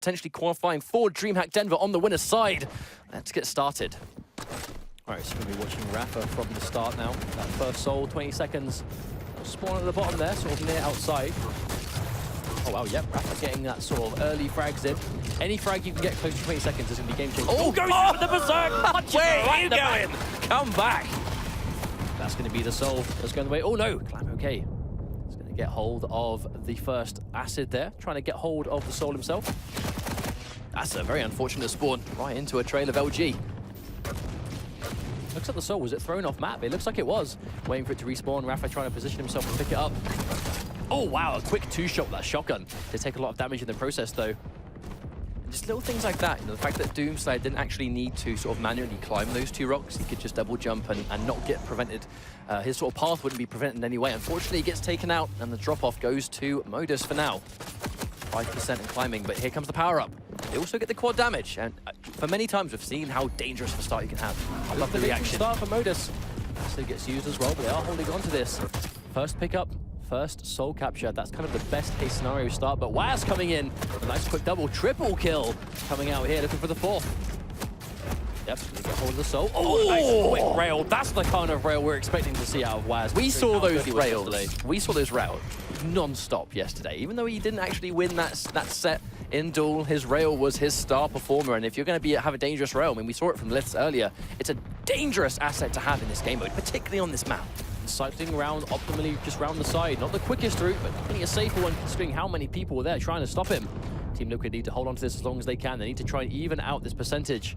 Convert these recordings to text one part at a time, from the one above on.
potentially qualifying for DreamHack Denver on the winner's side. Let's get started. All right, so we're going to be watching Rafa from the start now. That first soul, 20 seconds. Spawn at the bottom there, sort of near outside. Oh, wow, yep, Rafa getting that sort of early frags in. Any frag you can get close to 20 seconds is going to be game-changing. Oh, goes with the berserk! Where are you going? Come back! That's going to be the soul that's going the way. Oh, no, Clam okay. He's going to get hold of the first acid there, trying to get hold of the soul himself. That's a very unfortunate spawn, right into a trail of LG. Looks like the soul, was it thrown off map? It looks like it was. Waiting for it to respawn, Rafa trying to position himself to pick it up. Oh wow, a quick two-shot with that shotgun. They take a lot of damage in the process though. Just little things like that, you know, the fact that Doomslayer didn't actually need to sort of manually climb those two rocks. He could just double jump and not get prevented. His sort of path wouldn't be prevented in any way. Unfortunately, he gets taken out and the drop-off goes to Modus for now. 5% in climbing, but here comes the power-up. They also get the quad damage, and for many times we've seen how dangerous of a start you can have. I love the reaction. Start for Modus. So it gets used as well, but they are holding on to this. First pickup, first soul capture. That's kind of the best case scenario start, but Waz coming in. A nice quick double, triple kill coming out here, looking for the fourth. Yep, they get hold of the soul. Oh, nice quick rail. That's the kind of rail we're expecting to see out of Waz. We saw those rails. We saw those rails non-stop yesterday. Even though he didn't actually win that set in duel, his rail was his star performer, and if you're going to have a dangerous rail, I mean, we saw it from Liths earlier, it's a dangerous asset to have in this game mode, particularly on this map. Cycling around optimally just round the side, not the quickest route, but definitely a safer one considering how many people were there trying to stop him. Team Liquid need to hold on to this as long as they can. They need to try and even out this percentage.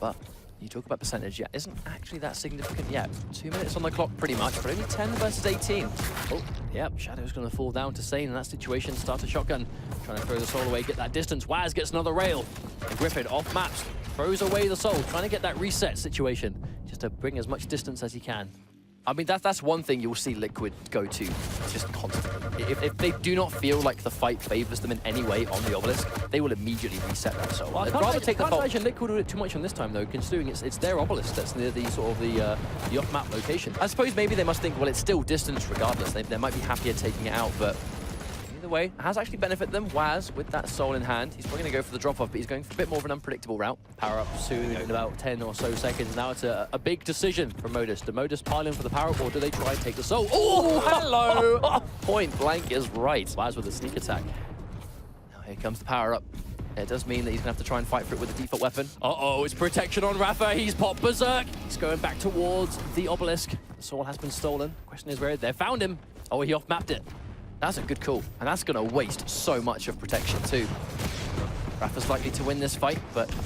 But you talk about percentage, yeah, isn't actually that significant yet. 2 minutes on the clock pretty much, but only 10 versus 18. Oh, yep, Shadow's going to fall down to Sane in that situation. Start a shotgun, trying to throw the soul away, get that distance. Waz gets another rail. And Griffin off maps, throws away the soul, trying to get that reset situation, just to bring as much distance as he can. I mean, that's one thing you'll see Liquid go to just constantly. If they do not feel like the fight favors them in any way on the obelisk, they will immediately reset that soul. Well, I'd rather take the fault. I can't imagine Liquid do it too much on this time, though, considering it's their obelisk that's near the sort of the off-map location. I suppose maybe they must think, well, it's still distance regardless. They might be happier taking it out, but either way, it has actually benefited them. Waz, with that soul in hand, he's probably going to go for the drop-off, but he's going for a bit more of an unpredictable route. Power-up soon in about 10 or so seconds. Now it's a big decision for Modus. Do Modus pile in for the power-up, or do they try and take the soul? Oh, hello! Point blank is right. Waz with a sneak attack. Now here comes the power-up. It does mean that he's going to have to try and fight for it with the default weapon. Uh-oh, it's protection on Rafa. He's popped berserk. He's going back towards the obelisk. The soul has been stolen. Question is where they found him. Oh, he off-mapped it. That's a good call, and that's going to waste so much of protection too. Rafa's likely to win this fight, but here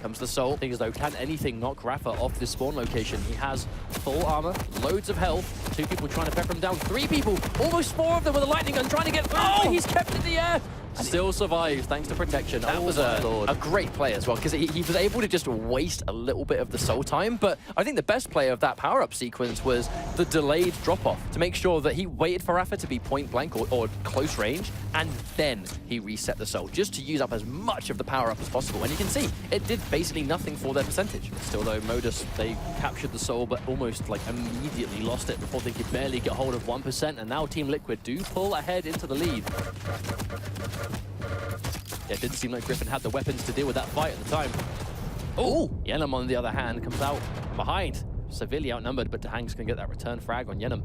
comes the soul. Thing is though, can anything knock Rafa off this spawn location? He has full armor, loads of health, 2 people trying to pepper him down, 3 people, almost 4 of them with a lightning gun trying to get through, but he's kept in the air. Still survives thanks to protection. That was a great play as well, because he was able to just waste a little bit of the soul time, but I think the best play of that power-up sequence was the delayed drop-off to make sure that he waited for Rafa to be point blank or close range, and then he reset the soul, just to use up as much of the power-up as possible. And you can see, it did basically nothing for their percentage. Still though, Modus, they captured the soul, but almost like immediately lost it before they could barely get hold of 1%, and now Team Liquid do pull ahead into the lead. Yeah, it didn't seem like Griffin had the weapons to deal with that fight at the time. Oh! Yenam, on the other hand, comes out behind. Severely outnumbered, but Dahang's going to get that return frag on Yenam.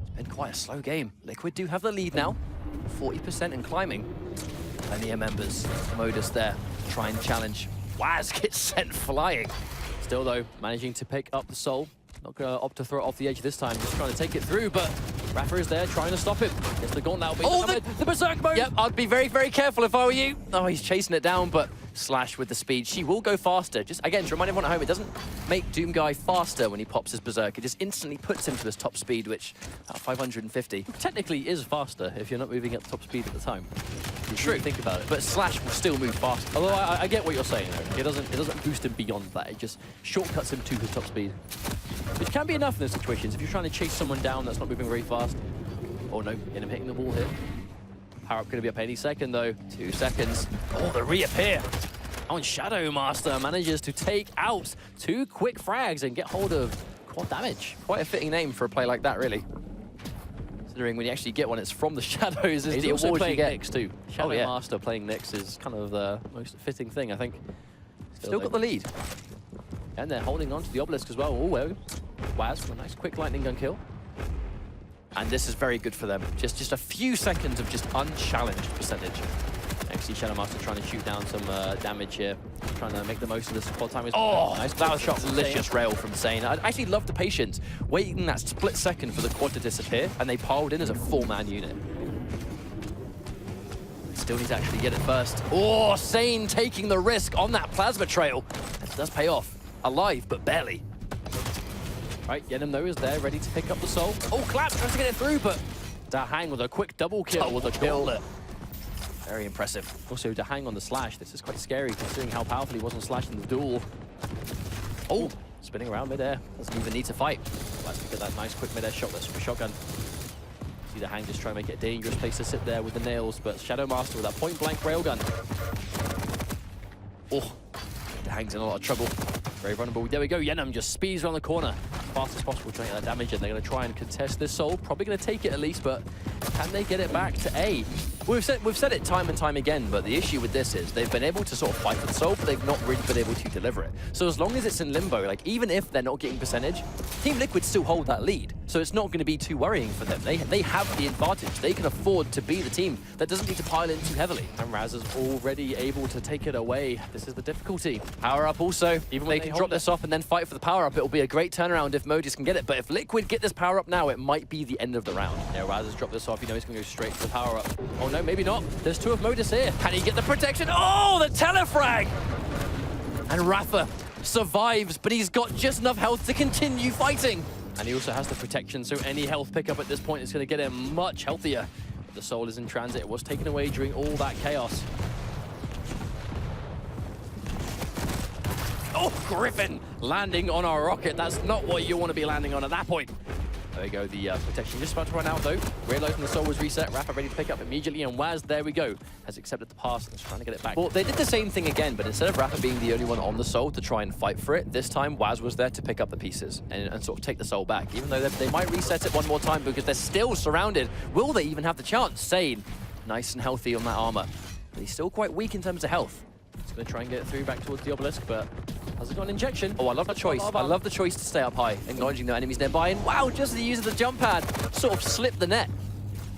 It's been quite a slow game. Liquid do have the lead now. 40% in climbing. Plenty of members. Modus there to try and challenge. Waz gets sent flying. Still, though, managing to pick up the soul. Not going to opt to throw it off the edge this time. Just trying to take it through, but Rafa is there trying to stop him. Gets the gauntlet. Oh, the berserk mode! Yep, I'd be very, very careful if I were you. Oh, he's chasing it down, but Slash with the speed. She will go faster. Just, again, to remind everyone at home, it doesn't make Doom Guy faster when he pops his berserk. It just instantly puts him to his top speed, which, about 550. Technically is faster if you're not moving at top speed at the time. True. Think about it. But Slash will still move faster. Although I get what you're saying, though. It doesn't boost him beyond that. It just shortcuts him to his top speed. Which can be enough in those situations. If you're trying to chase someone down that's not moving very fast. Oh no, get him hitting the wall here. Power-up going to be up any second, though. 2 seconds. Oh, the reappear. Oh, and Shadow Master manages to take out 2 quick frags and get hold of quad damage. Quite a fitting name for a play like that, really. So considering when you actually get one, it's from the shadows. Is He's the also award you playing get. Nyx too. Shadow yeah. Master playing Nyx is kind of the most fitting thing, I think. Still got the lead. And they're holding on to the obelisk as well. Oh, well. Waz with a nice quick lightning gun kill. And this is very good for them. Just a few seconds of just unchallenged percentage. Actually, Shadow Master trying to shoot down some damage here. Trying to make the most of this quad time. Oh, nice. That was a delicious rail from Sane. I actually love the patience, waiting that split second for the quad to disappear, and they piled in as a 4-man unit. Still need to actually get it first. Oh, Sane taking the risk on that plasma trail. It does pay off. Alive, but barely. Right, Yenim though is there, ready to pick up the soul. Oh, Clap tries to get it through, but DreamHack with a quick double kill with a gauntlet. Very impressive. Also, DreamHack on the slash. This is quite scary considering how powerful he was on slash in the duel. Oh, spinning around midair. Doesn't even need to fight. Let's get that nice quick midair shot. That's from a shotgun. See DreamHack just trying to make it a dangerous place to sit there with the nails, but Shadow Master with that point-blank railgun. Oh, DreamHack's in a lot of trouble. Very vulnerable. There we go. Yenim just speeds around the corner. Fast as possible trying to get that damage in. They're going to try and contest this soul. Probably going to take it at least, but can they get it back to A? We've said it time and time again, but the issue with this is they've been able to sort of fight for the soul, but they've not really been able to deliver it. So as long as it's in limbo, like even if they're not getting percentage, Team Liquid still hold that lead. So it's not going to be too worrying for them. They have the advantage. They can afford to be the team that doesn't need to pile in too heavily. And Raz is already able to take it away. This is the difficulty. Power up also. Even they can drop this off and then fight for the power up. It'll be a great turnaround if Modus can get it. But if Liquid get this power up now, it might be the end of the round. Yeah, Raz has dropped this off. You know he's going to go straight to the power up. Oh no, maybe not. There's two of Modus here. Can he get the protection? Oh, the telefrag! And Rafa survives, but he's got just enough health to continue fighting. And he also has the protection, so any health pickup at this point is going to get him much healthier. But the soul is in transit. It was taken away during all that chaos. Oh, Griffin landing on our rocket. That's not what you want to be landing on at that point. There we go, the protection just about to run out though. Realizing the soul was reset, Rafa ready to pick up immediately, and Waz, there we go, has accepted the pass and is trying to get it back. Well, they did the same thing again, but instead of Rafa being the only one on the soul to try and fight for it, this time Waz was there to pick up the pieces and sort of take the soul back, even though they might reset it one more time because they're still surrounded. Will they even have the chance? Sane, nice and healthy on that armor, but he's still quite weak in terms of health. He's going to try and get it through back towards the obelisk, but hasn't got an injection. Oh, I love the choice. I love the choice to stay up high, acknowledging the enemies nearby. And wow, just the use of the jump pad sort of slipped the net.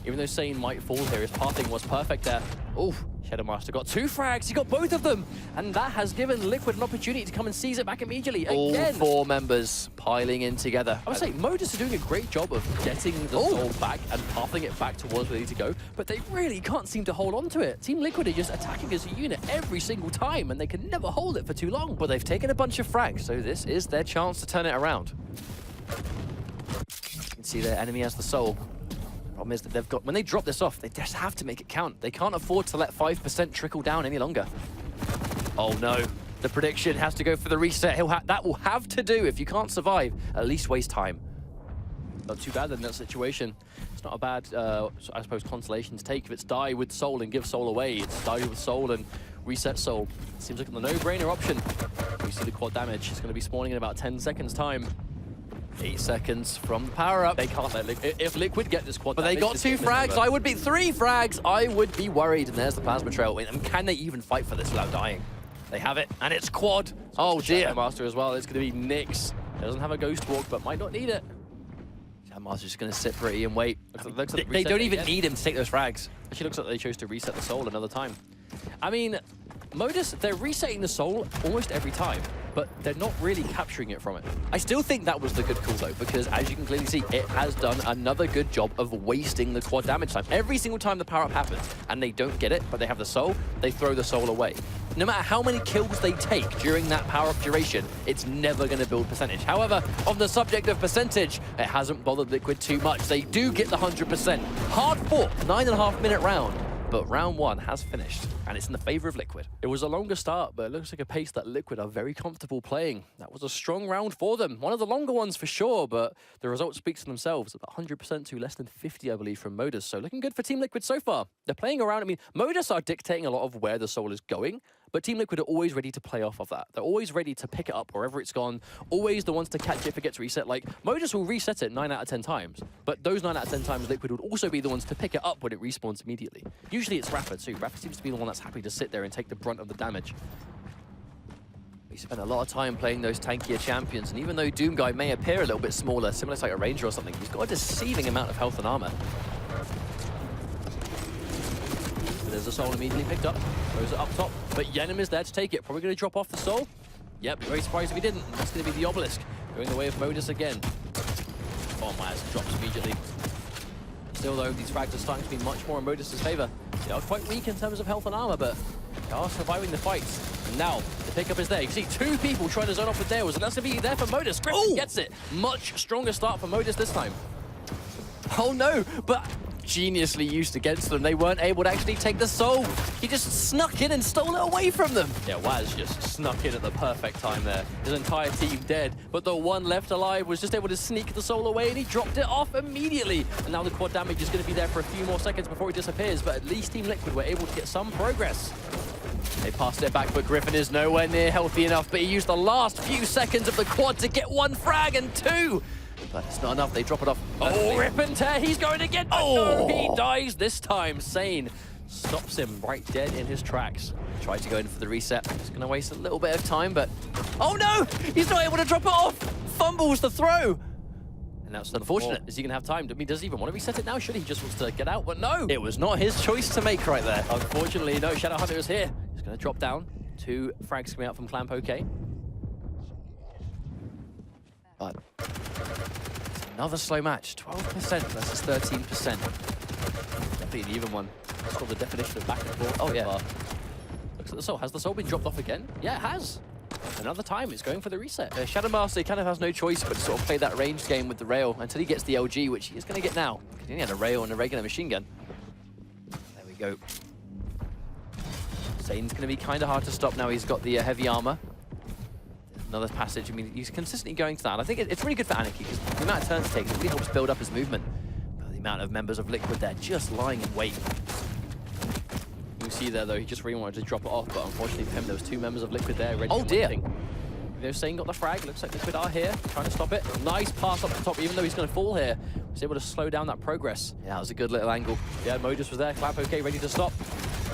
Even though Sane might fall here, his pathing was perfect there. Oh, Shadow Master got 2 frags. He got both of them. And that has given Liquid an opportunity to come and seize it back immediately. All again. 4 members piling in together. I would say Modus are doing a great job of getting the soul back and pathing it back towards where they need to go, but they really can't seem to hold on to it. Team Liquid are just attacking as a unit every single time, and they can never hold it for too long. But they've taken a bunch of frags, so this is their chance to turn it around. You can see their enemy has the soul. Problem is that they've got, when they drop this off, they just have to make it count. They can't afford to let 5% trickle down any longer. Oh no, the prediction has to go for the reset. That will have to do, if you can't survive, at least waste time. Not too bad in that situation. It's not a bad, I suppose, consolation to take if it's die with soul and give soul away. It's die with soul and reset soul. Seems like the no-brainer option. We see the quad damage. It's going to be spawning in about 10 seconds time. 8 seconds from the power-up. They can't let Liquid, if Liquid get this quad damage, they got 2 frags. I would be 3 frags. I would be worried. And there's the plasma trail. And can they even fight for this without dying? They have it, and it's quad. Oh dear. Shadow Master as well. It's going to be Nyx. Doesn't have a ghost walk, but might not need it. Shadow Master's just going to sit pretty and wait. They don't even need him to take those frags. Actually, looks like they chose to reset the soul another time. I mean, Modus, they're resetting the soul almost every time, but they're not really capturing it from it. I still think that was the good call though, because as you can clearly see, it has done another good job of wasting the quad damage time. Every single time the power-up happens, and they don't get it, but they have the soul, they throw the soul away. No matter how many kills they take during that power-up duration, it's never going to build percentage. However, on the subject of percentage, it hasn't bothered Liquid too much. They do get the 100%. Hard fought, 9.5-minute round. But round 1 has finished, and it's in the favor of Liquid. It was a longer start, but it looks like a pace that Liquid are very comfortable playing. That was a strong round for them. One of the longer ones for sure, but the results speak for themselves. About 100% to less than 50, I believe, from Modus. So looking good for Team Liquid so far. They're playing around. I mean, Modus are dictating a lot of where the soul is going, but Team Liquid are always ready to play off of that. They're always ready to pick it up wherever it's gone, always the ones to catch it if it gets reset. Like, Modus will reset it 9 out of 10 times, but those 9 out of 10 times Liquid would also be the ones to pick it up when it respawns immediately. Usually it's Rafa too. Rafa seems to be the one that's happy to sit there and take the brunt of the damage. We spent a lot of time playing those tankier champions, and even though Doomguy may appear a little bit smaller, similar to like a Ranger or something, he's got a deceiving amount of health and armor. But there's a soul immediately picked up, throws it up top, but Yenim is there to take it. Probably going to drop off the soul. Yep, very surprised if he didn't. That's going to be the obelisk, going the way of Modus again. Oh, Myers drops immediately. Still though, these frags are starting to be much more in Modus' favor. They are quite weak in terms of health and armor, but they are surviving the fights. And now, the pickup is there. You can see 2 people trying to zone off with Dales, and that's going to be there for Modus. Griffin gets it. Much stronger start for Modus this time. Oh no, but geniusly used against them. They weren't able to actually take the soul. He just snuck in and stole it away from them. Yeah, Waz just snuck in at the perfect time there. His entire team dead, but the one left alive was just able to sneak the soul away, and he dropped it off immediately. And now the quad damage is going to be there for a few more seconds before he disappears, but at least Team Liquid were able to get some progress. They passed it back, but Griffin is nowhere near healthy enough, but he used the last few seconds of the quad to get 1 frag and 2. But it's not enough, they drop it off. Oh, rip and tear, he's going again, but no, he dies this time. Sane stops him right dead in his tracks. Tries to go in for the reset. He's going to waste a little bit of time, but... Oh no, he's not able to drop it off. Fumbles the throw. And that's unfortunate. Is he going to have time? I mean, does he even want to reset it now? Should he just wants to get out? But no, it was not his choice to make right there. Unfortunately, no, Shadow Hunter is here. He's going to drop down. 2 frags coming out from Clan Poke. But another slow match. 12% versus 13%. Definitely an even one. That's called the definition of back and forth. Oh yeah. Looks at the soul. Has the soul been dropped off again? Yeah, it has. Another time, it's going for the reset. Shadow Master kind of has no choice but to sort of play that ranged game with the rail until he gets the LG, which he is going to get now. He only had a rail and a regular machine gun. There we go. Zane's going to be kind of hard to stop now. He's got the heavy armor. Another passage. I mean, he's consistently going to that. I think it's really good for Anarchy because the amount of turns it takes, it really helps build up his movement. But the amount of members of Liquid there just lying in wait. You see there, though, he just really wanted to drop it off, but unfortunately for him, there was 2 members of Liquid there ready. Oh, dear. They're saying got the frag. Looks like Liquid are here, trying to stop it. Nice pass up the top, even though he's going to fall here. Was able to slow down that progress. Yeah, that was a good little angle. Yeah, Modus was there. Clap okay, ready to stop.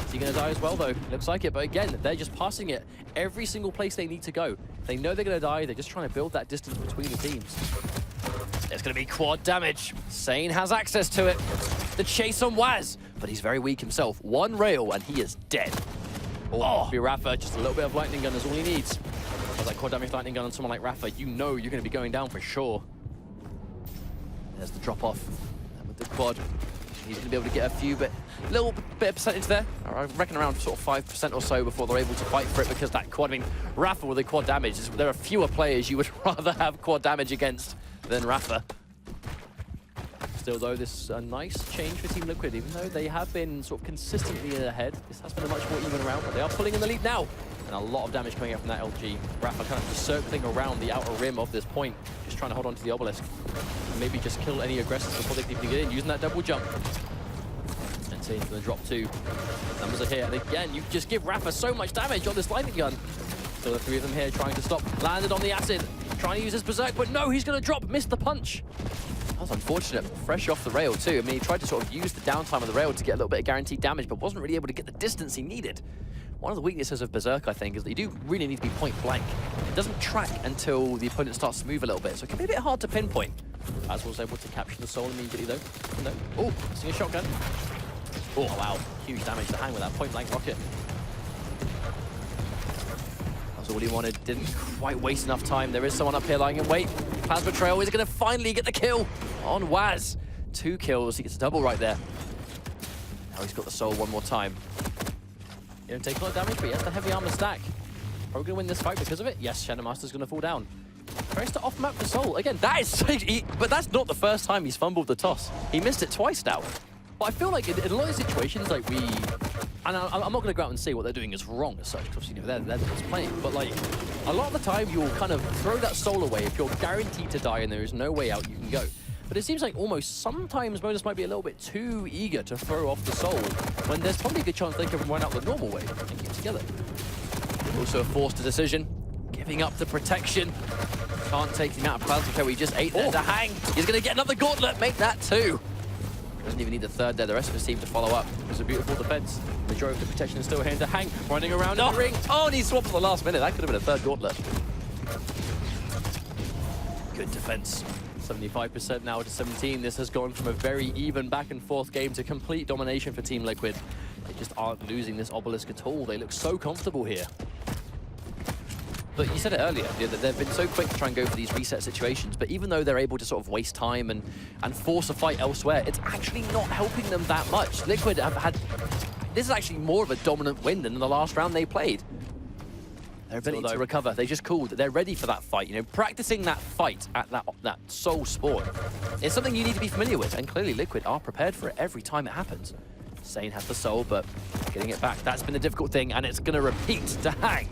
Is he going to die as well, though? Looks like it, but again, they're just passing it every single place they need to go. They know they're going to die. They're just trying to build that distance between the teams. There's going to be quad damage. Sane has access to it. The chase on Waz, but he's very weak himself. 1 rail, and he is dead. Oh, be Rafa, just a little bit of lightning gun is all he needs. With that quad damage lightning gun on someone like Rafa, you know you're going to be going down for sure. There's the drop off. And with the quad, he's going to be able to get a little bit of percentage there. I reckon around sort of 5% or so before they're able to fight for it, because that quad, I mean, Rafa with the quad damage, there are fewer players you would rather have quad damage against than Rafa. Still though, this is a nice change for Team Liquid, even though they have been sort of consistently ahead. This has been a much more even round, but they are pulling in the lead now. And a lot of damage coming out from that LG. Rafa kind of just circling around the outer rim of this point, just trying to hold on to the obelisk. And maybe just kill any aggressors before they can even get in, using that double jump. And Sane's going to drop 2. Numbers are here, and again, you just give Rafa so much damage on this lightning gun. So the 3 of them here trying to stop. Landed on the acid, trying to use his berserk, but no, he's going to drop, missed the punch. That was unfortunate, fresh off the rail too. I mean, he tried to sort of use the downtime of the rail to get a little bit of guaranteed damage, but wasn't really able to get the distance he needed. One of the weaknesses of Berserk, I think, is that you do really need to be point blank. It doesn't track until the opponent starts to move a little bit, so it can be a bit hard to pinpoint. As was able to capture the soul immediately though. No. Oh, seeing a shotgun. Oh wow, huge damage to hang with that point blank rocket. That's all he wanted, didn't quite waste enough time. There is someone up here lying in wait. Plasma Trail is going to finally get the kill on Waz. 2 kills, he gets a double right there. Now he's got the soul one more time. He don't take a lot of damage, but he has the heavy armor stack. Probably going to win this fight because of it. Yes, Shadow Master's going to fall down. Tries to off-map the soul. Again, that is... but that's not the first time he's fumbled the toss. He missed it twice now. But I feel like in a lot of situations, like we... And I'm not going to go out and say what they're doing is wrong as such, because you know, they're just playing. But like, a lot of the time, you'll kind of throw that soul away if you're guaranteed to die and there is no way out you can go. But it seems like almost sometimes Modus might be a little bit too eager to throw off the soul when there's probably a good chance they can run out the normal way and keep together. Also a forced decision, giving up the protection. Can't take the amount of plasma shell he just ate there to hang. He's going to get another gauntlet, make that 2. Doesn't even need the 3rd there. The rest of his team to follow up. It's a beautiful defense. Majority of the protection is still here to hang, running around in the ring. Oh, and he swapped at the last minute. That could have been a 3rd gauntlet. Good defense. 75% now to 17. This has gone from a very even back and forth game to complete domination for Team Liquid. They just aren't losing this obelisk at all. They look so comfortable here. But you said it earlier, that they've been so quick to try and go for these reset situations, but even though they're able to sort of waste time and force a fight elsewhere, it's actually not helping them that much. Liquid have had... This is actually more of a dominant win than in the last round they played. Their ability to recover, they just cooled. They're ready for that fight. You know, practicing that fight at that soul spawn is something you need to be familiar with, and clearly Liquid are prepared for it every time it happens. Sane has the soul, but getting it back, that's been a difficult thing, and it's going to repeat to hang.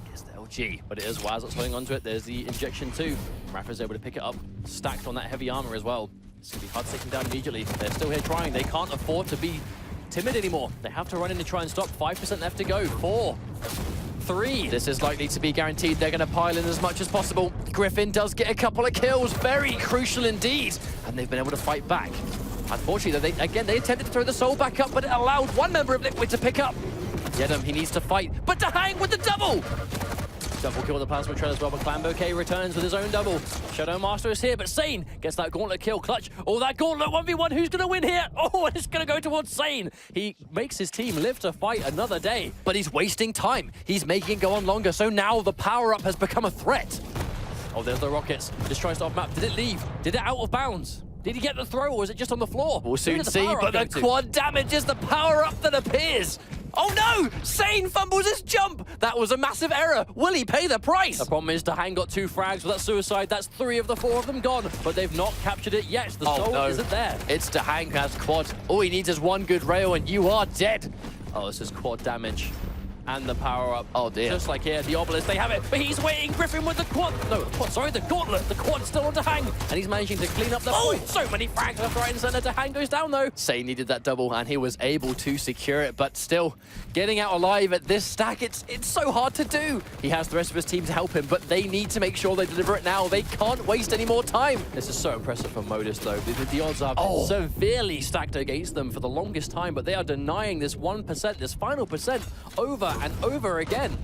Gets the LG, but it is Waz that's holding onto it. There's the injection too. Rafa's able to pick it up, stacked on that heavy armor as well. It's going to be hard to take him down immediately. They're still here trying. They can't afford to be timid anymore. They have to run in and try and stop. 5% left to go. 4. 3. This is likely to be guaranteed. They're going to pile in as much as possible. Griffin does get a couple of kills. Very crucial indeed. And they've been able to fight back. Unfortunately, they attempted to throw the soul back up, but it allowed one member of Liquid to pick up. Yedem, he needs to fight, but to hang with the double! Double kill the plasma trail as well, but Clanbouquet returns with his own double. Shadow Master is here, but Sane gets that gauntlet kill. Clutch, oh, that gauntlet 1v1, who's going to win here? Oh, and it's going to go towards Sane. He makes his team live to fight another day, but he's wasting time. He's making it go on longer, so now the power-up has become a threat. Oh, there's the rockets. Just tries to off-map. Did it leave? Did it out of bounds? Did he get the throw, or was it just on the floor? We'll soon see, but the quad damage is the power-up that appears. Oh no! Sane fumbles his jump! That was a massive error. Will he pay the price? The problem is Dahang got 2 frags with that suicide. That's 3 of the 4 of them gone, but they've not captured it yet. The soul isn't there. It's Dahang who has quad. All he needs is 1 good rail and you are dead. Oh, this is quad damage. And the power-up. Oh dear. Just like here, the obelisk, they have it, but he's waiting. Griffin with the quad. No, the quad, sorry, the gauntlet. The quad's still on Dahang, and he's managing to clean up the point. So many frags left, right, and center. Dahang goes down, though. Sane needed that double, and he was able to secure it, but still, getting out alive at this stack, it's so hard to do. He has the rest of his team to help him, but they need to make sure they deliver it now. They can't waste any more time. This is so impressive for Modus, though. The odds are severely stacked against them for the longest time, but they are denying this 1%, this final percent, over and over again.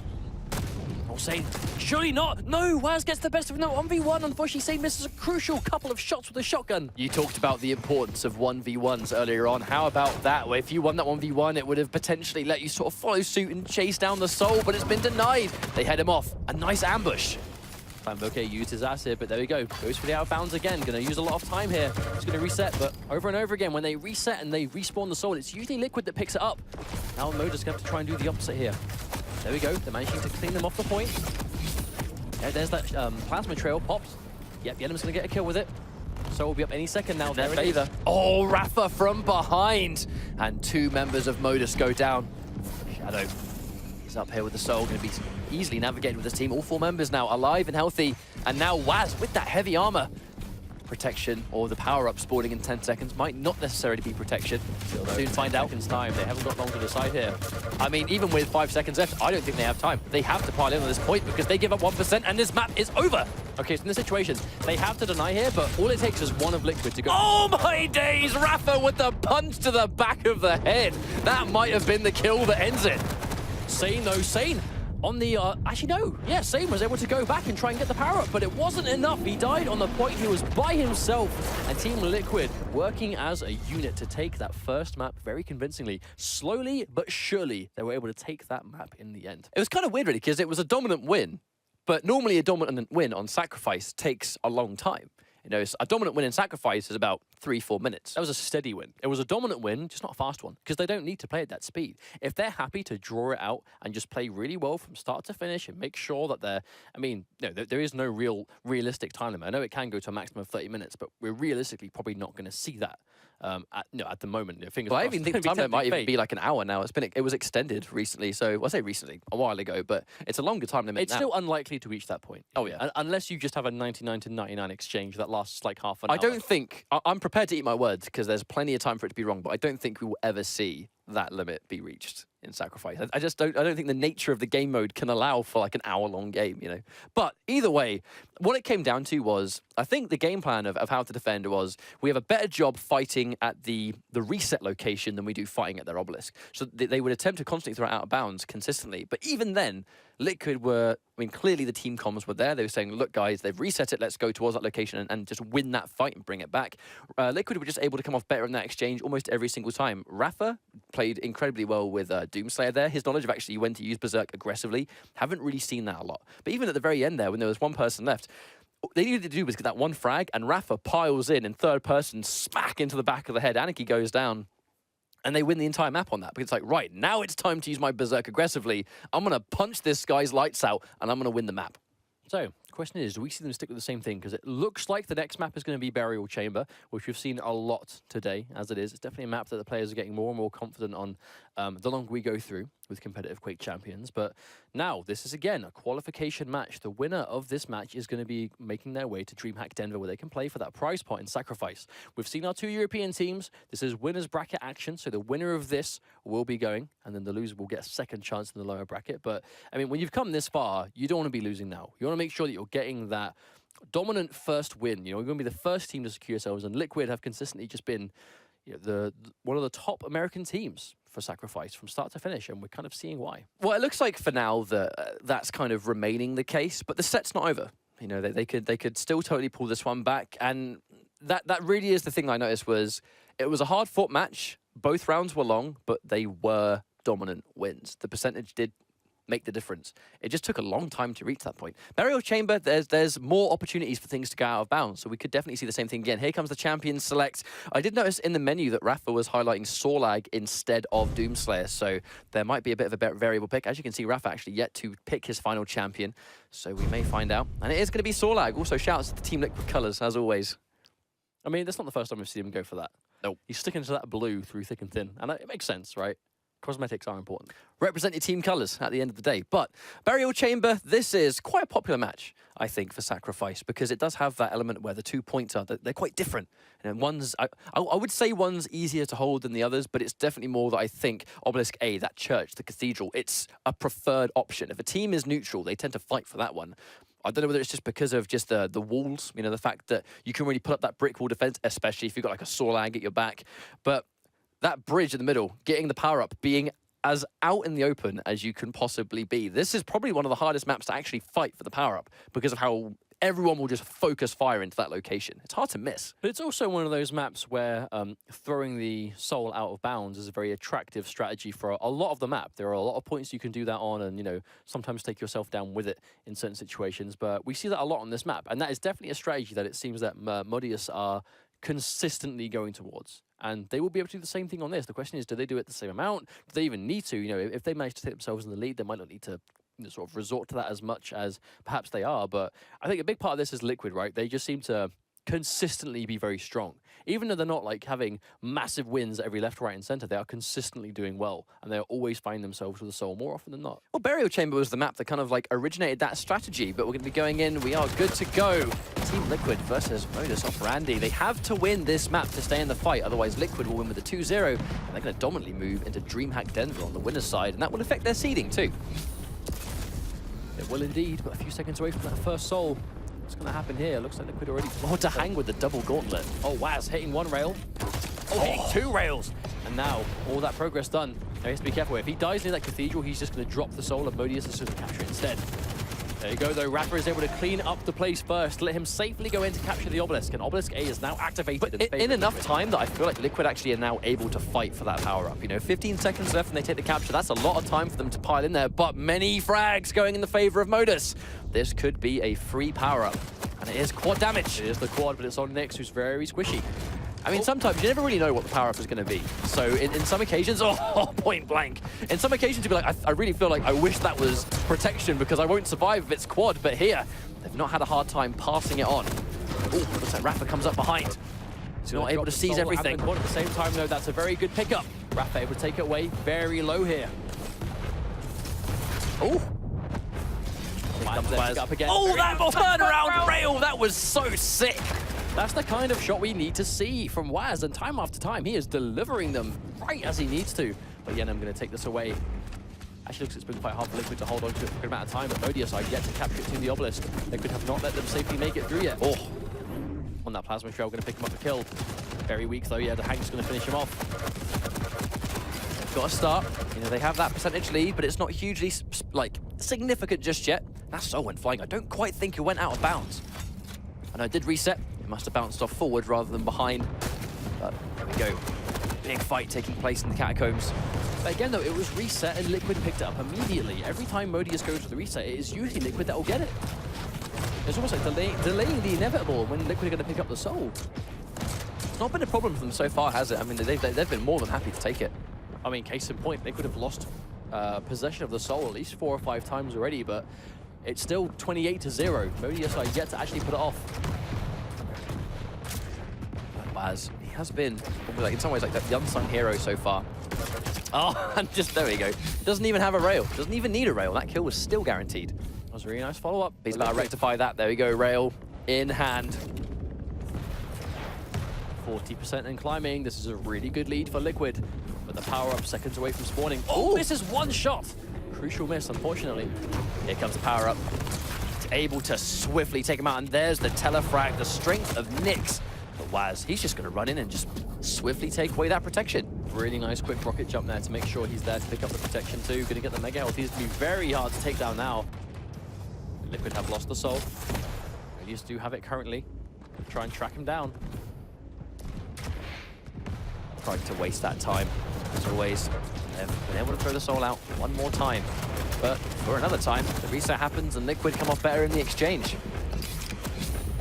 Oh, Sane, surely not. No, Waz gets the best of no 1v1. Unfortunately, Sane misses a crucial couple of shots with a shotgun. You talked about the importance of 1v1s earlier on. How about that? Where if you won that 1v1, it would have potentially let you sort of follow suit and chase down the soul, but it's been denied. They head him off. A nice ambush. Clanbouquet used his acid, but there we go. Goes for the out of bounds again. Going to use a lot of time here. It's going to reset, but over and over again, when they reset and they respawn the soul, it's usually Liquid that picks it up. Now Modus going to have to try and do the opposite here. There we go. They're managing to clean them off the point. Yeah, there's that plasma trail pops. Yep, Yedem's going to get a kill with it. So we'll be up any second now. Their favor. Oh, Rafa from behind. And 2 members of Modus go down. Shadow is up here with the soul. Going to be easily navigated with this team. All 4 members now alive and healthy. And now Waz with that heavy armor. Protection or the power-up spawning in 10 seconds might not necessarily be protection. Soon find out. Time. They haven't got long to decide here. I mean, even with 5 seconds left, I don't think they have time. They have to pile in on this point because they give up 1% and this map is over. Okay, so in this situation, they have to deny here, but all it takes is 1 of Liquid to go. Oh my days! Rafa with the punch to the back of the head. That might have been the kill that ends it. Sane though, Sane. On the, actually no, yeah, Sane was able to go back and try and get the power up, but it wasn't enough. He died on the point. He was by himself, and Team Liquid working as a unit to take that first map very convincingly. Slowly but surely, they were able to take that map in the end. It was kind of weird really, because it was a dominant win, but normally a dominant win on Sacrifice takes a long time. You know, a dominant win in Sacrifice is about 3-4 minutes. That was a steady win. It was a dominant win, just not a fast one, because they don't need to play at that speed. If they're happy to draw it out and just play really well from start to finish and make sure that they're, I mean, no, there is no realistic time limit. I know it can go to a maximum of 30 minutes, but we're realistically probably not going to see that. At the moment, fingers crossed. I even think the time limit might even be like an hour now. It was extended recently, so I say recently, a while ago, but it's a longer time limit. It's still unlikely to reach that point. Oh yeah, unless you just have a 99 to 99 exchange that lasts like half an hour. I don't think I'm prepared to eat my words because there's plenty of time for it to be wrong, but I don't think we will ever see that limit be reached in Sacrifice. I don't think the nature of the game mode can allow for like an hour-long game, you know. But either way, what it came down to was, I think the game plan of how to defend was, we have a better job fighting at the reset location than we do fighting at their obelisk. So they would attempt to constantly throw it out of bounds consistently. But even then, Liquid were, I mean, clearly the team comms were there. They were saying, look, guys, they've reset it. Let's go towards that location and just win that fight and bring it back. Liquid were just able to come off better in that exchange almost every single time. Rafa played incredibly well with Doomslayer there. His knowledge of actually when to use Berserk aggressively, haven't really seen that a lot. But even at the very end there, when there was one person left, they needed to do was get that one frag, and Rafa piles in third person, smack into the back of the head. Anarchy goes down. And they win the entire map on that. Because it's like, right, now it's time to use my Berserk aggressively. I'm going to punch this guy's lights out, and I'm going to win the map. So, the question is, do we see them stick with the same thing? Because it looks like the next map is going to be Burial Chamber, which we've seen a lot today, as it is. It's definitely a map that the players are getting more and more confident on the longer we go through with competitive Quake champions. But now, this is again a qualification match. The winner of this match is going to be making their way to DreamHack Denver, where they can play for that prize pot in Sacrifice. We've seen our 2 European teams. This is winners bracket action, so the winner of this will be going, and then the loser will get a second chance in the lower bracket. But, I mean, when you've come this far, you don't want to be losing now. You want to make sure that you're getting that dominant first win. You know, you're going to be the first team to secure yourselves, and Liquid have consistently just been, you know, one of the top American teams for Sacrifice from start to finish, and we're kind of seeing why. Well, it looks like for now that that's kind of remaining the case, but the set's not over. You know, they could still totally pull this one back, and that really is the thing I noticed was it was a hard-fought match. Both rounds were long, but they were dominant wins. The percentage did make the difference. It just took a long time to reach that point. Burial Chamber, there's more opportunities for things to go out of bounds, so we could definitely see the same thing again. Here comes the champion select. I did notice in the menu that Rafa was highlighting Sorlag instead of Doomslayer, so there might be a bit of a variable pick. As you can see, Rafa actually yet to pick his final champion, so we may find out. And it is going to be Sorlag. Also, shouts to the Team Liquid colours, as always. I mean, that's not the first time we've seen him go for that. Nope. He's sticking to that blue through thick and thin, and it makes sense, right? Cosmetics are important. Represent your team colours at the end of the day. But Burial Chamber, this is quite a popular match, I think, for Sacrifice, because it does have that element where the 2 points are, they're quite different. And one's, I would say one's easier to hold than the others, but it's definitely more that I think Obelisk A, that church, the cathedral, it's a preferred option. If a team is neutral, they tend to fight for that one. I don't know whether it's just because of just the walls, you know, the fact that you can really put up that brick wall defense, especially if you've got like a Sorlag at your back. But that bridge in the middle, getting the power-up, being as out in the open as you can possibly be. This is probably one of the hardest maps to actually fight for the power-up because of how everyone will just focus fire into that location. It's hard to miss. But it's also one of those maps where throwing the soul out of bounds is a very attractive strategy for a lot of the map. There are a lot of points you can do that on and, you know, sometimes take yourself down with it in certain situations. But we see that a lot on this map. And that is definitely a strategy that it seems that Modus are consistently going towards. And they will be able to do the same thing on this. The question is, do they do it the same amount? Do they even need to? You know, if they manage to take themselves in the lead, they might not need to sort of resort to that as much as perhaps they are. But I think a big part of this is Liquid, right? They just seem to consistently be very strong. Even though they're not like having massive wins at every left, right, and center, they are consistently doing well, and they're always finding themselves with a soul more often than not. Well, Burial Chamber was the map that kind of like originated that strategy, but we're going to be going in. We are good to go. Team Liquid versus Modus Operandi. They have to win this map to stay in the fight, otherwise Liquid will win with a 2-0, and they're going to dominantly move into DreamHack Denver on the winner's side, and that will affect their seeding too. It will indeed, but a few seconds away from that first soul. What's going to happen here? Looks like Liquid already to hang with the double gauntlet. Oh, Waz hitting one rail. Oh, hitting two rails. And now, all that progress done. Now he has to be careful. If he dies near that cathedral, he's just going to drop the soul of Modus as soon as capture it instead. There you go, though. Rafa is able to clean up the place first, let him safely go in to capture the obelisk, and Obelisk A is now activated. But in enough time that I feel like Liquid actually are now able to fight for that power-up. You know, 15 seconds left and they take the capture. That's a lot of time for them to pile in there, but many frags going in the favor of Modus. This could be a free power-up, and it is quad damage. It is the quad, but it's on Nyx, who's very squishy. I mean, sometimes you never really know what the power-up is going to be. So in some occasions, point blank. In some occasions, you'll be like, I really feel like I wish that was protection because I won't survive if it's quad. But here, they've not had a hard time passing it on. Oh, looks like Rafa comes up behind. He's not able to seize everything. At the same time, though, that's a very good pickup. Rafa able to take it away very low here. Oh. Up again. Oh, that turnaround rail! That was so sick! That's the kind of shot we need to see from Waz, and time after time, he is delivering them right as he needs to. But Yenem going to take this away. Actually looks like it's been quite hard for Liquid to hold on to it for a good amount of time, but Modus are yet to capture it to the obelisk. Liquid have not let them safely make it through yet. Oh, on that plasma trail, going to pick him up a kill. Very weak though, yeah, the Hank's going to finish him off. They've got to start. You know, they have that percentage lead, but it's not hugely, like, significant just yet. That Soul went flying. I don't quite think it went out of bounds. I know it did reset. It must have bounced off forward rather than behind. But there we go. Big fight taking place in the catacombs. But again, though, it was reset and Liquid picked it up immediately. Every time Modus goes for the reset, it is usually Liquid that will get it. It's almost like delaying the inevitable when Liquid are going to pick up the Soul. It's not been a problem for them so far, has it? I mean, they've been more than happy to take it. I mean, case in point, they could have lost possession of the Soul at least 4 or 5 times already, but it's still 28-0. Modus are yet to actually put it off. But Baz, he has been, like, in some ways, like the unsung hero so far. Oh, and just, there we go. Doesn't even have a rail. Doesn't even need a rail. That kill was still guaranteed. That was a really nice follow-up. He's about to rectify that. There we go, rail in hand. 40% and climbing. This is a really good lead for Liquid. But the power-up seconds away from spawning. Oh, this is one shot. Crucial miss, unfortunately. Here comes the power-up. It's able to swiftly take him out. And there's the telefrag, the strength of Nyx. But Waz, he's just going to run in and just swiftly take away that protection. Really nice quick rocket jump there to make sure he's there to pick up the protection too. Going to get the mega health. He's going to be very hard to take down now. Liquid have lost the Soul. Radius do have it currently. Try and track him down. Trying to waste that time, as always. They've been able to throw the Soul out one more time. But for another time, the reset happens and Liquid come off better in the exchange.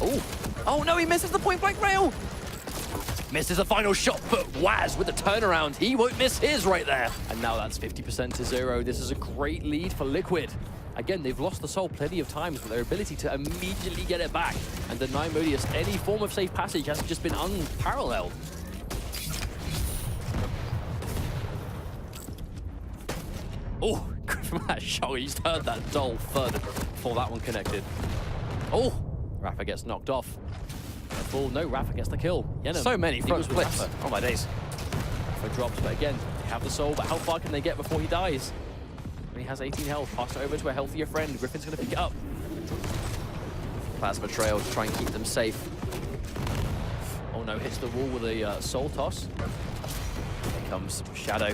Oh! Oh no, he misses the point blank rail! Misses the final shot, but Waz with the turnaround, he won't miss his right there. And now that's 50% to 0. This is a great lead for Liquid. Again, they've lost the Soul plenty of times, but their ability to immediately get it back and deny Modus any form of safe passage has just been unparalleled. Oh, from that shot, you just heard that dull thud before that one connected. Oh, Rafa gets knocked off. Full, no, Rafa gets the kill. Yenem, so many front flips. Oh my days. Rafa drops, but again, they have the Soul, but how far can they get before he dies? When he has 18 health, pass it over to a healthier friend. Griffin's going to pick it up. Plasma trail to try and keep them safe. Oh no, hits the wall with a Soul toss. Here comes Shadow.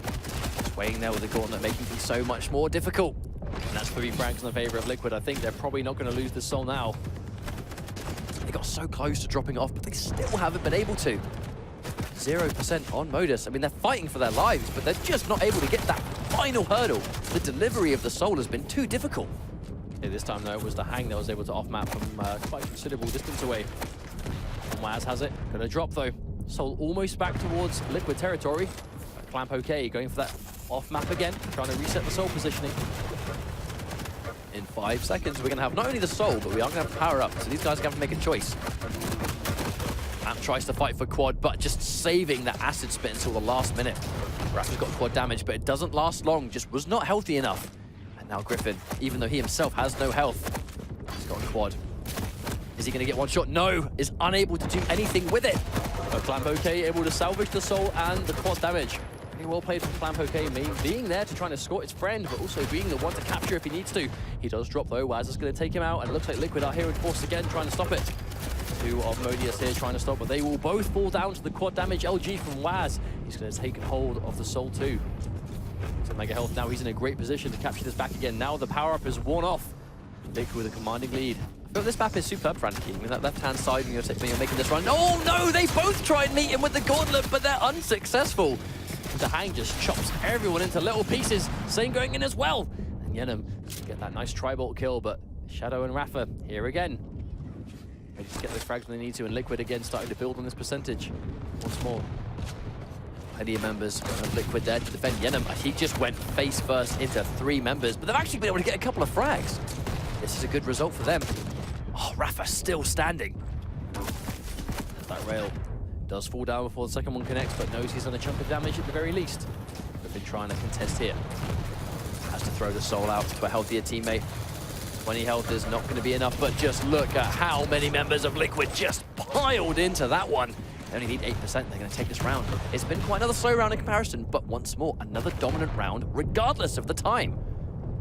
Swaying there with the gauntlet, making things so much more difficult. And that's 3 frags in the favor of Liquid. I think they're probably not going to lose the Soul now. They got so close to dropping off, but they still haven't been able to. 0% on Modus. I mean, they're fighting for their lives, but they're just not able to get that final hurdle. The delivery of the Soul has been too difficult. Yeah, this time, though, it was the Hang that was able to off-map from quite considerable distance away. And Waz has it. Gonna drop, though. Soul almost back towards Liquid territory. Clamp okay, going for that off-map again, trying to reset the Soul positioning. In 5 seconds, we're going to have not only the Soul, but we are going to have power up, so these guys have to make a choice. Amp tries to fight for quad, but just saving that acid spit until the last minute. Rafa's got quad damage, but it doesn't last long, just was not healthy enough. And now Griffin, even though he himself has no health, he's got quad. Is he going to get one shot? No, is unable to do anything with it. But Clamp OK able to salvage the Soul and the quad damage. Pretty well played from Clamp OK, being there to try and escort his friend, but also being the one to capture if he needs to. He does drop though, Waz is going to take him out, and it looks like Liquid are here in force again, trying to stop it. 2 of Modus here trying to stop, but they will both fall down to the quad damage LG from Waz. He's going to take hold of the Soul too. So Mega Health now, he's in a great position to capture this back again. Now the power-up is worn off. Liquid with a commanding lead. But this map is superb, Frankie. I mean, that left-hand side when you're making this run. Oh no, they both tried meeting with the gauntlet, but they're unsuccessful. The Hang just chops everyone into little pieces. Same going in as well. And Yenem get that nice tri-bolt kill, but Shadow and Rafa here again. Ready to get those frags when they need to, and Liquid again starting to build on this percentage. Once more. Plenty of members of Liquid there to defend Yenem. He just went face first into 3 members, but they've actually been able to get a couple of frags. This is a good result for them. Oh, Rafa still standing. That rail does fall down before the second one connects, but knows he's done a chunk of damage at the very least. They've been trying to contest here. Has to throw the Soul out to a healthier teammate. 20 health is not going to be enough, but just look at how many members of Liquid just piled into that one. They only need 8%. They're going to take this round. It's been quite another slow round in comparison, but once more, another dominant round, regardless of the time.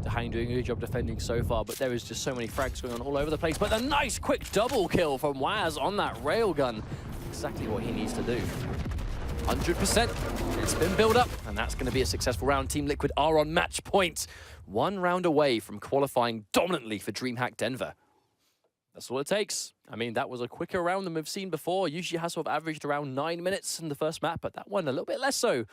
DreamHack doing a good job defending so far, but there is just so many frags going on all over the place. But a nice quick double kill from Waz on that railgun. Exactly what he needs to do. 100%. It's been built up, and that's going to be a successful round. Team Liquid are on match point. 1 round away from qualifying dominantly for DreamHack Denver. That's all it takes. I mean, that was a quicker round than we've seen before. Usually has sort of averaged around 9 minutes in the first map, but that one a little bit less so.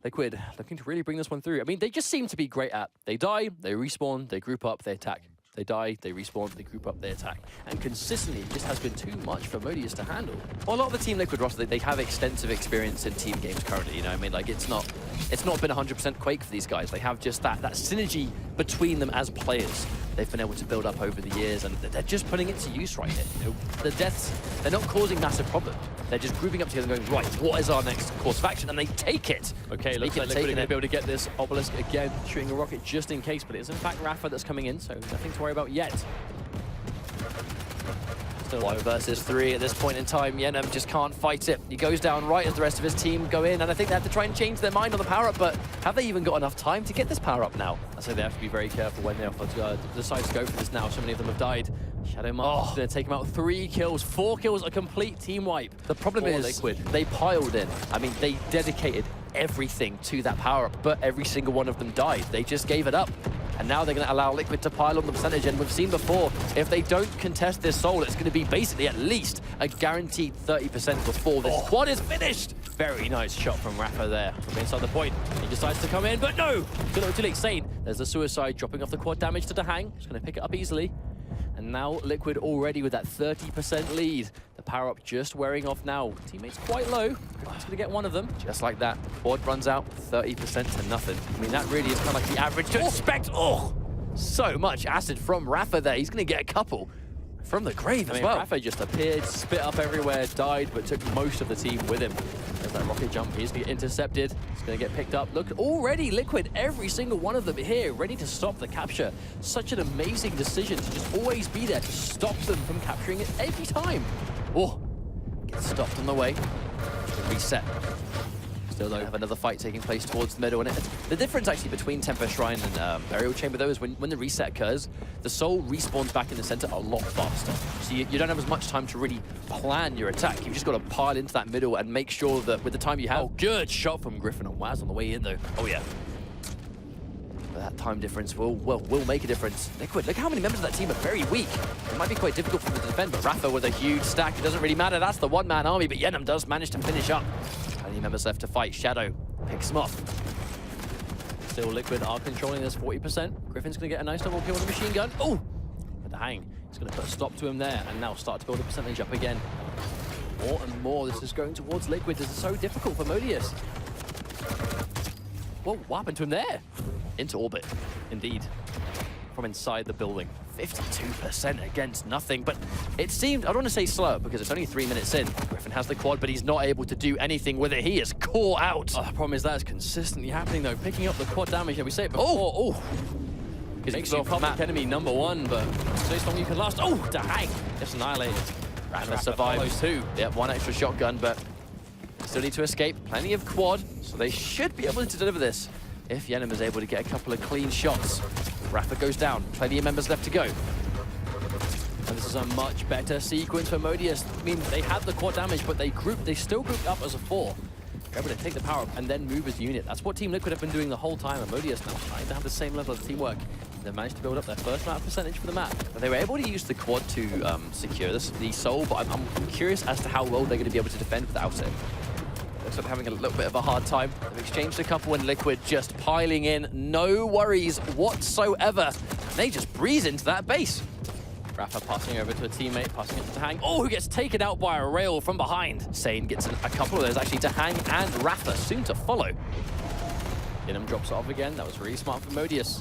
Liquid looking to really bring this one through. I mean, they just seem to be great at, they die, they respawn, they group up, they attack. They die, they respawn, they group up, they attack. And consistently, it just has been too much for Modus to handle. Well, a lot of the Team Liquid roster, they have extensive experience in team games currently, you know what I mean? Like, it's not been 100% Quake for these guys. They have just that synergy between them as players. They've been able to build up over the years, and they're just putting it to use right here. You know, the deaths, they're not causing massive problems. They're just grouping up together and going, right, what is our next course of action? And they take it. Okay, looks like Liquid are going to be able to get this obelisk again, shooting a rocket just in case, but it is in fact Rafa that's coming in, so nothing to worry about yet. Still 1 versus 3 at this point in time. Yenem just can't fight it. He goes down right as the rest of his team go in, and I think they have to try and change their mind on the power-up, but have they even got enough time to get this power-up now? I say they have to be very careful when they decide to go for this now. So many of them have died. Shadow Mark is going to take him out. 3 kills, 4 kills, a complete team wipe. The problem is Liquid, they piled in. I mean, they dedicated everything to that power-up, but every single one of them died. They just gave it up. And now they're going to allow Liquid to pile on the percentage. And we've seen before, if they don't contest this soul, it's going to be basically at least a guaranteed 30% before this quad is finished. Very nice shot from Rafa there from inside the point. He decides to come in, but no! Too little too late. Sane. There's the suicide dropping off the quad damage to DreamHack. Just going to pick it up easily. And now Liquid already with that 30% lead. The power-up just wearing off now. Teammates quite low. Griffin's going to get one of them. Just like that. Quad runs out 30% to nothing. I mean, that really is kind of like the average to expect. Oh, so much acid from Rafa there. He's going to get a couple from the grave as well. Rafa just appeared, spit up everywhere, died, but took most of the team with him. There's that rocket jump. He's going to get intercepted. He's going to get picked up. Look, already Liquid, every single one of them here, ready to stop the capture. Such an amazing decision to just always be there to stop them from capturing it every time. Oh, gets stopped on the way. Reset. Still don't have another fight taking place towards the middle. And the difference actually between Temper Shrine and Burial Chamber though is when the reset occurs, the soul respawns back in the center a lot faster. So you don't have as much time to really plan your attack. You've just got to pile into that middle and make sure that with the time you have... Oh, good shot from Griffin and Waz on the way in though. Oh yeah. But that time difference will make a difference. Liquid, look how many members of that team are very weak. It might be quite difficult for them to defend, but Rafa with a huge stack, it doesn't really matter. That's the one-man army, but Yenem does manage to finish up. Plenty of members left to fight. Shadow picks him off. Still Liquid are controlling this 40%. Griffin's going to get a nice double kill with the machine gun. Oh! With the hang. He's going to put a stop to him there and now start to build the percentage up again. More and more this is going towards Liquid. This is so difficult for Modus. Whoa, what happened to him there? Into orbit, indeed. From inside the building. 52% against nothing, but it seemed, I don't want to say slow because it's only 3 minutes in. Griffin has the quad, but he's not able to do anything with it. He is caught out. Oh, the problem is that is consistently happening though. Picking up the quad damage, we say it before. Oh! Makes you public enemy #1, but so long you can last. Oh, DreamHack just annihilated. Rafa survives too. Yep, 1 extra shotgun, but still need to escape. Plenty of quad, so they should be able to deliver this if Yenem is able to get a couple of clean shots. Rafa goes down. Plenty of members left to go. And this is a much better sequence for Modus. I mean, they had the quad damage, but they still grouped up as a 4. They're able to take the power up and then move as a unit. That's what Team Liquid have been doing the whole time, and Modus now trying to have the same level of teamwork. They've managed to build up their first map percentage for the map. But they were able to use the quad to secure the soul, but I'm curious as to how well they're going to be able to defend without it. Looks like they're having a little bit of a hard time. They've exchanged a couple and Liquid just piling in. No worries whatsoever. And they just breeze into that base. Rafa passing over to a teammate, passing it to DreamHack. Oh, who gets taken out by a rail from behind. Sane gets a couple of those actually to DreamHack and Rafa soon to follow. Yenem drops it off again. That was really smart for Modus.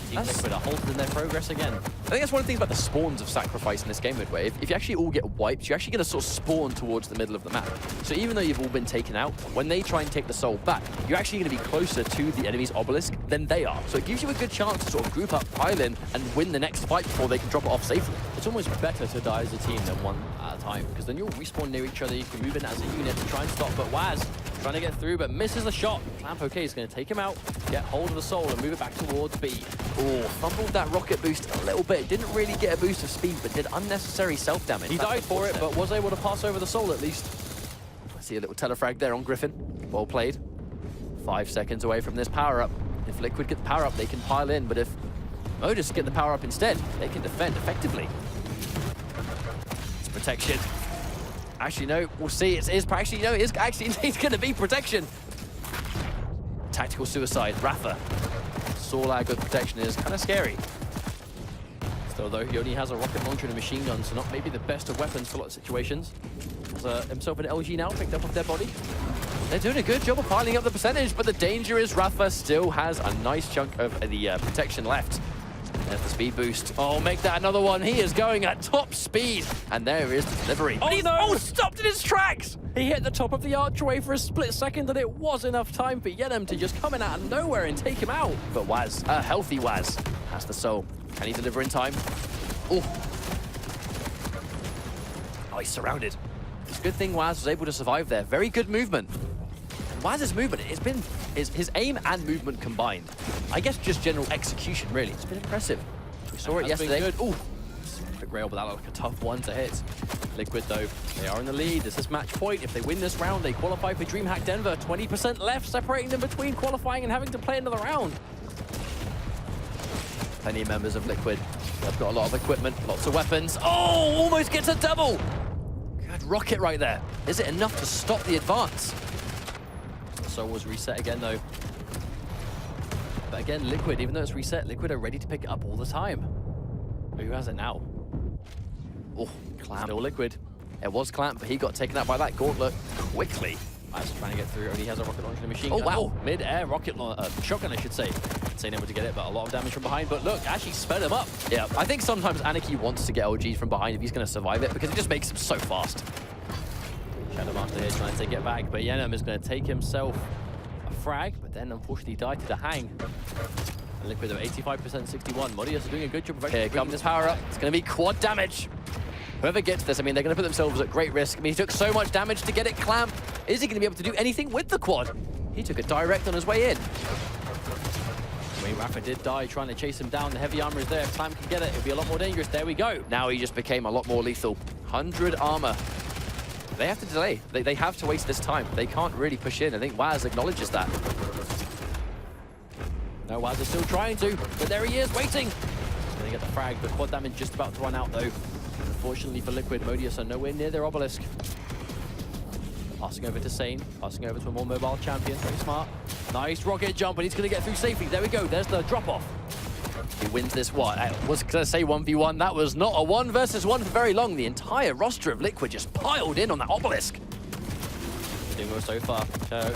Team Liquid are halted in their progress again. I think that's one of the things about the spawns of Sacrifice in this game mode, where if you actually all get wiped, you're actually going to sort of spawn towards the middle of the map. So even though you've all been taken out, when they try and take the soul back, you're actually going to be closer to the enemy's obelisk than they are. So it gives you a good chance to sort of group up, pile in, and win the next fight before they can drop it off safely. It's almost better to die as a team than one time, because then you'll respawn near each other, you can move in as a unit to try and stop, but Waz trying to get through, but misses the shot. Clamp, okay, is going to take him out, get hold of the soul, and move it back towards B. Oh, fumbled that rocket boost a little bit. Didn't really get a boost of speed, but did unnecessary self-damage. He died for it, but was able to pass over the soul at least. I see a little telefrag there on Griffin. Well played. 5 seconds away from this power-up. If Liquid get the power-up, they can pile in, but if Modus get the power-up instead, they can defend effectively. It's protection. Actually, no, we'll see. It's going to be protection. Tactical suicide. Rafa saw how good protection is. Kind of scary. Still, though, he only has a rocket launcher and a machine gun, so not maybe the best of weapons for a lot of situations. Has himself an LG now picked up off their body. They're doing a good job of piling up the percentage, but the danger is Rafa still has a nice chunk of the protection left. There's the speed boost. Oh, make that another one. He is going at top speed. And there is the delivery. Oh, no! Oh, stopped in his tracks! He hit the top of the archway for a split second, and it was enough time for Yenem to just come in out of nowhere and take him out. But Waz, a healthy Waz, has the soul. Can he deliver in time? Oh, he's surrounded. It's a good thing Waz was able to survive there. Very good movement. Waz's movement, it's been his aim and movement combined. I guess just general execution, really. It's been impressive. We saw it yesterday. Ooh, quick rail, but that looked like a tough one to hit. Liquid, though, they are in the lead. This is match point. If they win this round, they qualify for DreamHack Denver. 20% left, separating them between qualifying and having to play another round. Plenty of members of Liquid. They've got a lot of equipment, lots of weapons. Oh, almost gets a double. Good rocket right there. Is it enough to stop the advance? Soul was reset again, though. But again, Liquid, even though it's reset, Liquid are ready to pick it up all the time. But who has it now? Oh, Clamp. Still Liquid. It was Clamp, but he got taken out by that gauntlet quickly. That's trying to get through. Only has a rocket launcher and a machine gun. gun. Wow. Mid-air rocket shotgun, I should say. Insane able to get it, but a lot of damage from behind. But look, actually sped him up. Yeah, I think sometimes Anarchy wants to get LGs from behind if he's going to survive it, because it just makes him so fast. Shadow Master here trying to take it back, but Yenem is going to take himself a frag, but then unfortunately died to the hang. And Liquid of 85%, 61. Modus is doing a good job of Here comes this power up. It's going to be quad damage. Whoever gets this, I mean, they're going to put themselves at great risk. I mean, he took so much damage to get it Clamp. Is he going to be able to do anything with the quad? He took it direct on his way in. I mean, Rafa did die trying to chase him down. The heavy armor is there. If Clamp can get it, it'll be a lot more dangerous. There we go. Now he just became a lot more lethal. 100 armor. They have to delay. They have to waste this time. They can't really push in. I think Waz acknowledges that. No, Waz is still trying to, but there he is, waiting. Gonna get the frag, but quad damage just about to run out, though. Unfortunately for Liquid, Modus are nowhere near their obelisk. Passing over to Sane, passing over to a more mobile champion. Very smart. Nice rocket jump, and he's going to get through safely. There we go. There's the drop-off. He wins this one. I was going to say 1v1. That was not a 1 versus 1 for very long. The entire roster of Liquid just piled in on that obelisk. Doing well so far. So,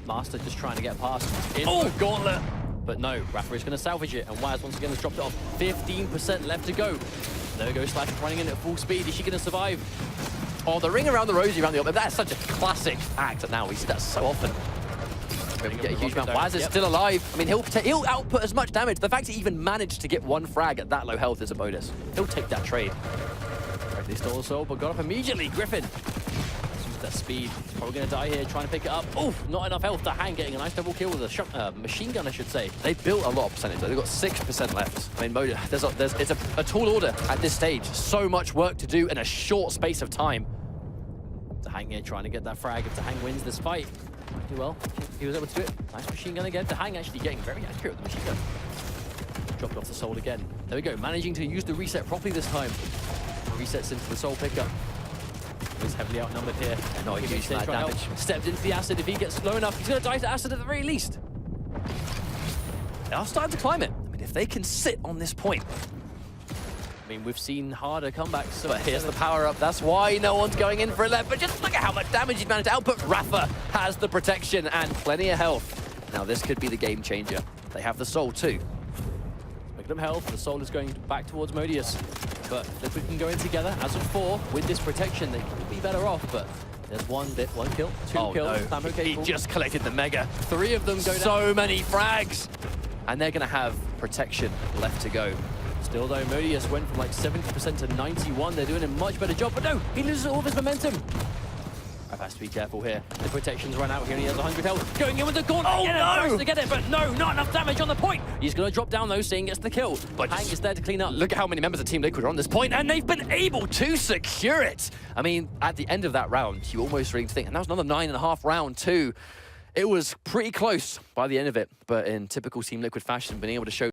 Master just trying to get past. Oh, gauntlet. But no, Rafa is going to salvage it, and Waz once again has dropped it off. 15% left to go. There we go, Slash running in at full speed. Is she going to survive? Oh, the ring around the rosy around the obelisk. That's such a classic act now. We see that so often. Get a huge amount. Waz is still alive. I mean, he'll output as much damage. The fact he even managed to get one frag at that low health is a bonus. He'll take that trade. They stole the soul, but got up immediately. Griffin. Used that speed. He's probably going to die here, trying to pick it up. Oh, not enough health to hang, getting a nice double kill with a machine gun, I should say. They built a lot of percentage. They've got 6% left. I mean, Modus, it's a tall order at this stage. So much work to do in a short space of time. To hang here, trying to get that frag. If the hang wins this fight, do well. He was able to do it. Nice machine gun again. The hang actually getting very accurate with the machine gun. Dropped off the soul again. There we go. Managing to use the reset properly this time. Resets into the soul pickup. He's heavily outnumbered here. Not a huge amount of damage. Stepped into the acid. If he gets slow enough, he's going to die to acid at the very least. They are starting to climb it. I mean, if they can sit on this point. I mean, we've seen harder comebacks. So but here's the power up. That's why no one's going in for it left. But just look at how much damage he's managed to output. Rafa has the protection and plenty of health. Now this could be the game changer. They have the soul too. Making them health. The soul is going back towards Modus. But if we can go in together as of 4 with this protection, they could be better off. But there's one kill, 2 kills. No. He just collected the mega. 3 of them go down. So many frags. And they're going to have protection left to go. Still though, Modus went from like 70% to 91. They're doing a much better job, but no, he loses all of his momentum. I've has to be careful here. The protection's run out here and he has 100 health. Going in with the gauntlet. Oh, Tries no! to get it, but no, not enough damage on the point. He's going to drop down though, seeing gets the kill. But Hang is there to clean up. Look at how many members of Team Liquid are on this point, and they've been able to secure it. I mean, at the end of that round, you almost really think, and that was another 9.5 round too. It was pretty close by the end of it, but in typical Team Liquid fashion, being able to show